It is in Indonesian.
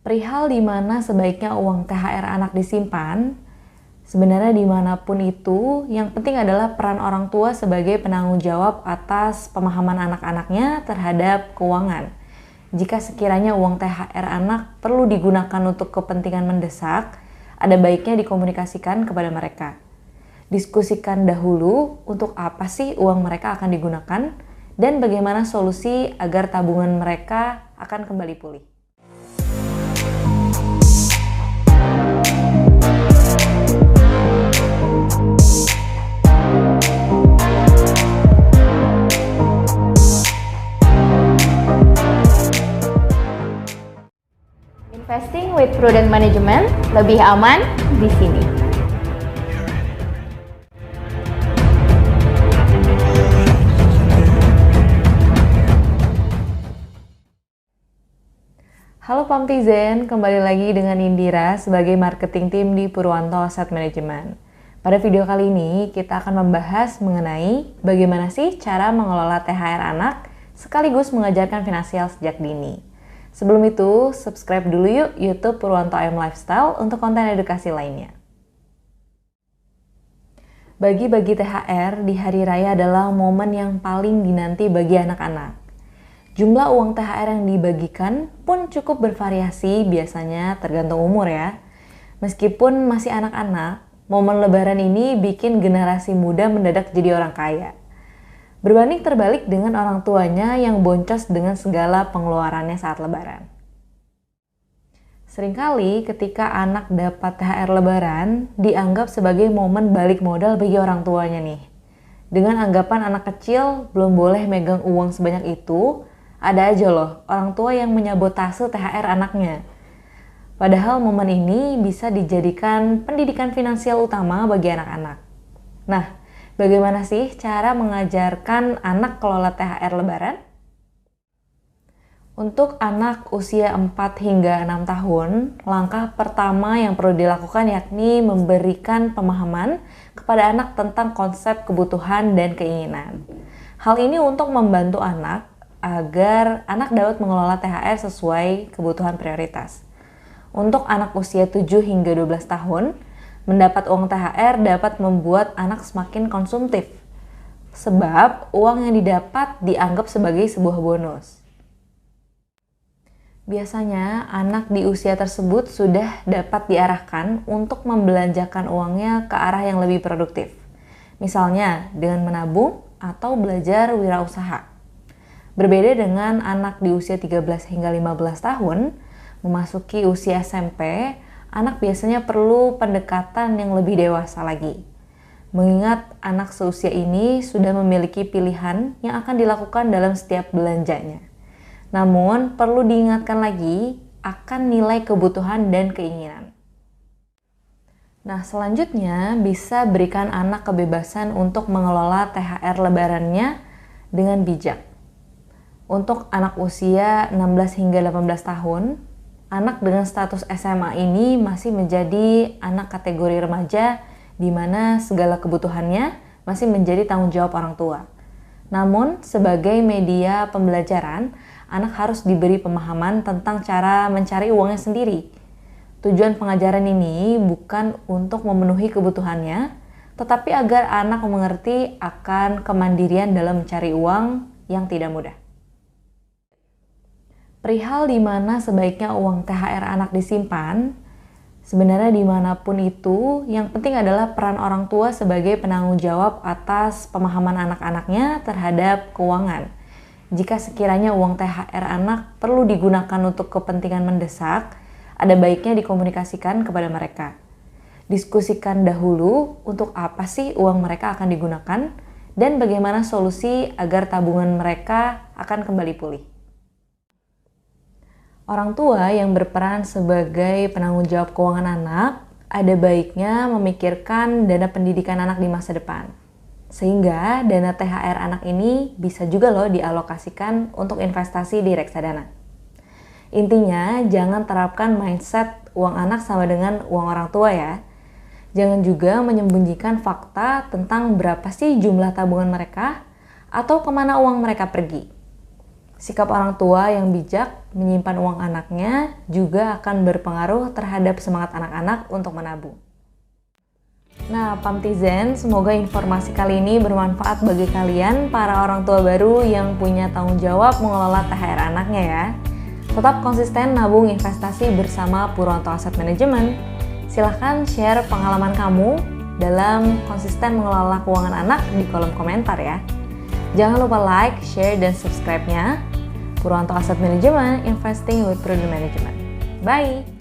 Perihal di mana sebaiknya uang THR anak disimpan, sebenarnya dimanapun itu, yang penting adalah peran orang tua sebagai penanggung jawab atas pemahaman anak-anaknya terhadap keuangan. Jika sekiranya uang THR anak perlu digunakan untuk kepentingan mendesak, ada baiknya dikomunikasikan kepada mereka. Diskusikan dahulu untuk apa sih uang mereka akan digunakan dan bagaimana solusi agar tabungan mereka akan kembali pulih. Investing with prudent management lebih aman di sini. Halo Pamtizen, kembali lagi dengan Indira sebagai marketing team di Purwanto Asset Management. Pada video kali ini kita akan membahas mengenai bagaimana sih cara mengelola THR anak sekaligus mengajarkan finansial sejak dini. Sebelum itu, subscribe dulu yuk YouTube Purwanto AM Lifestyle untuk konten edukasi lainnya. Bagi-bagi THR di hari raya adalah momen yang paling dinanti bagi anak-anak. Jumlah uang THR yang dibagikan pun cukup bervariasi, biasanya tergantung umur ya. Meskipun masih anak-anak, momen lebaran ini bikin generasi muda mendadak jadi orang kaya. Berbanding terbalik dengan orang tuanya yang boncos dengan segala pengeluarannya saat lebaran. Seringkali ketika anak dapat THR lebaran, dianggap sebagai momen balik modal bagi orang tuanya nih. Dengan anggapan anak kecil belum boleh megang uang sebanyak itu, ada aja loh orang tua yang menyabotase THR anaknya. Padahal momen ini bisa dijadikan pendidikan finansial utama bagi anak-anak. Nah, bagaimana sih cara mengajarkan anak kelola THR lebaran? Untuk anak usia 4 hingga 6 tahun, langkah pertama yang perlu dilakukan yakni memberikan pemahaman kepada anak tentang konsep kebutuhan dan keinginan. Hal ini untuk membantu anak agar anak dapat mengelola THR sesuai kebutuhan prioritas. Untuk anak usia 7 hingga 12 tahun, mendapat uang THR dapat membuat anak semakin konsumtif. Sebab uang yang didapat dianggap sebagai sebuah bonus. Biasanya anak di usia tersebut sudah dapat diarahkan untuk membelanjakan uangnya ke arah yang lebih produktif. Misalnya dengan menabung atau belajar wirausaha. Berbeda dengan anak di usia 13 hingga 15 tahun, memasuki usia SMP, anak biasanya perlu pendekatan yang lebih dewasa lagi. Mengingat anak seusia ini sudah memiliki pilihan yang akan dilakukan dalam setiap belanjanya. Namun, perlu diingatkan lagi akan nilai kebutuhan dan keinginan. Nah, selanjutnya bisa berikan anak kebebasan untuk mengelola THR lebarannya dengan bijak. Untuk anak usia 16 hingga 18 tahun, anak dengan status SMA ini masih menjadi anak kategori remaja di mana segala kebutuhannya masih menjadi tanggung jawab orang tua. Namun, sebagai media pembelajaran, anak harus diberi pemahaman tentang cara mencari uangnya sendiri. Tujuan pengajaran ini bukan untuk memenuhi kebutuhannya, tetapi agar anak mengerti akan kemandirian dalam mencari uang yang tidak mudah. Perihal di mana sebaiknya uang THR anak disimpan, sebenarnya dimanapun itu, yang penting adalah peran orang tua sebagai penanggung jawab atas pemahaman anak-anaknya terhadap keuangan. Jika sekiranya uang THR anak perlu digunakan untuk kepentingan mendesak, ada baiknya dikomunikasikan kepada mereka. Diskusikan dahulu untuk apa sih uang mereka akan digunakan dan bagaimana solusi agar tabungan mereka akan kembali pulih. Orang tua yang berperan sebagai penanggung jawab keuangan anak, ada baiknya memikirkan dana pendidikan anak di masa depan. Sehingga dana THR anak ini bisa juga loh dialokasikan untuk investasi di reksadana. Intinya, jangan terapkan mindset uang anak sama dengan uang orang tua ya. Jangan juga menyembunyikan fakta tentang berapa sih jumlah tabungan mereka atau kemana uang mereka pergi. Sikap orang tua yang bijak menyimpan uang anaknya juga akan berpengaruh terhadap semangat anak-anak untuk menabung. Nah, Pamtizen, semoga informasi kali ini bermanfaat bagi kalian para orang tua baru yang punya tanggung jawab mengelola THR anaknya ya. Tetap konsisten nabung investasi bersama Purwanto Asset Management. Silahkan share pengalaman kamu dalam konsisten mengelola keuangan anak di kolom komentar ya. Jangan lupa like, share, dan subscribe-nya. Purwanto Asset Management, Investing with Prudent Management. Bye!